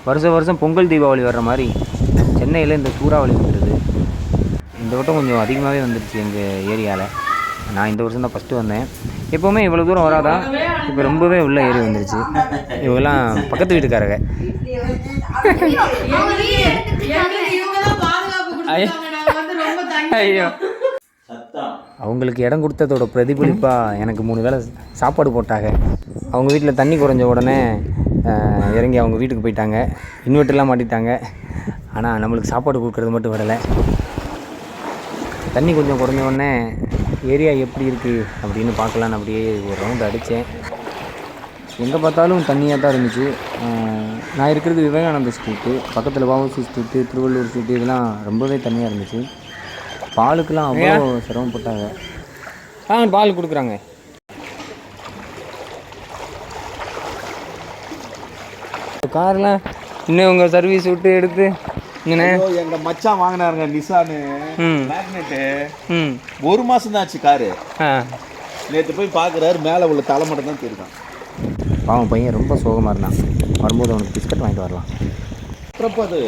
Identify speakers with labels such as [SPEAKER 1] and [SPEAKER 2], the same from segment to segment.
[SPEAKER 1] வருஷம் வருஷம் பொங்கல் தீபாவளி வர்ற மாதிரி சென்னையில் இந்த சூறாவளி வந்துடுது. இந்த வட்டம் கொஞ்சம் அதிகமாகவே வந்துடுச்சு எங்கள் ஏரியாவில். நான் இந்த வருஷம் தான் ஃபஸ்ட்டு வந்தேன். எப்போவுமே இவ்வளோ தூரம் வராதா, இப்போ ரொம்பவே உள்ளே ஏறி வந்துடுச்சு. இவங்கெல்லாம் பக்கத்து வீட்டுக்காரங்க. ஐயோ, அவங்களுக்கு இடம் கொடுத்ததோட பிரதிபலிப்பாக எனக்கு 3 வேளை சாப்பாடு போட்டாங்க. அவங்க வீட்டில் தண்ணி குறைஞ்ச உடனே இறங்கி அவங்க வீட்டுக்கு போயிட்டாங்க. இன்வெர்ட்டர்லாம் மாட்டிட்டாங்க. ஆனால் நம்மளுக்கு சாப்பாடு கொடுக்குறது மட்டும் வரலை. தண்ணி கொஞ்சம் குறைஞ்ச உடனே ஏரியா எப்படி இருக்குது அப்படின்னு பார்க்கலான்னு அப்படியே ஒரு ரவுண்டு அடித்தேன். எங்கே பார்த்தாலும் தண்ணியாக தான் இருந்துச்சு. நான் இருக்கிறது விவேகானந்த ஸ்ட்ரீட்டு, பக்கத்தில் வஉசி ஸ்ட்ரீட்டு, திருவள்ளூர் ஸ்ட்ரீட்டு, இதெல்லாம் ரொம்பவே தண்ணியாக இருந்துச்சு. பாலுக்கெல்லாம் அவ்வளோ சிரமப்பட்டாங்க. பால் கொடுக்குறாங்க. கார்லாம் இன்னும் உங்கள் சர்வீஸ் விட்டு எடுத்து இங்கே
[SPEAKER 2] எங்கள் மச்சான் வாங்கினாருங்க நிசானு மேக்னெட்டு. 1 மாதம் தான் ஆச்சு காரு. நேற்று போய் பார்க்குறாரு, மேலே உள்ள தலை மட்டும் தான் தெரியும்.
[SPEAKER 1] பாவம் பையன் ரொம்ப சோகமாக இருந்தான். வரும்போது அவனுக்கு பிஸ்கட் வாங்கிட்டு வரலாம்.
[SPEAKER 2] அது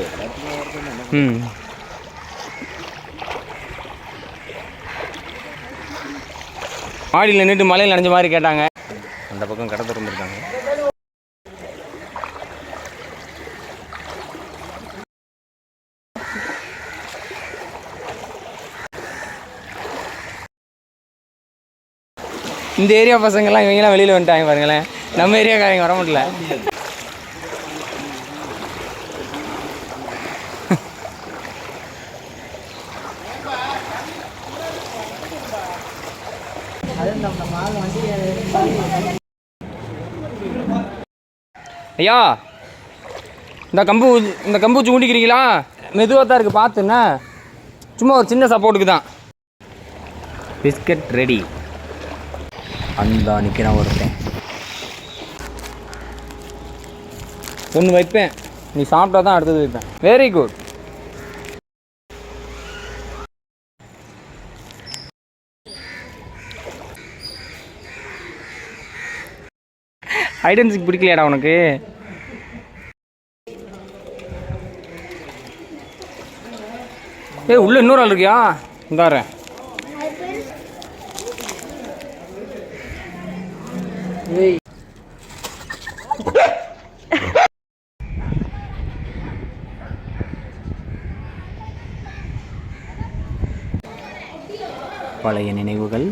[SPEAKER 1] மாடியில் நின்றுட்டு மலையில் நனைஞ்ச மாதிரி கேட்டாங்க. அந்த பக்கம் கடை திறந்துருக்காங்க. இந்த ஏரியா பசங்கள்லாம் இவங்கெல்லாம் வெளியில் வந்துட்டாங்க பாருங்களேன். நம்ம ஏரியாக்காரங்க வர முடியல. ஐயா, இந்த கம்பு வச்சு ஊண்டிக்கிறீங்களா? மெதுவாக தான் இருக்குது, பார்த்துண்ணா. சும்மா ஒரு சின்ன சப்போர்ட்டுக்கு தான். Biscuit ready. அந்த நிற்கிறான் ஒருத்தன். ஒன்று வைப்பேன், நீ சாப்பிட்டா தான் அடுத்தது வைப்பேன். Very good. ஐடென்டிக் பிடிக்கலையாடா உனக்கு? உள்ள இன்னொரு ஆள் இருக்கியா? இந்தாரேன். பழைய நினைவுகள்.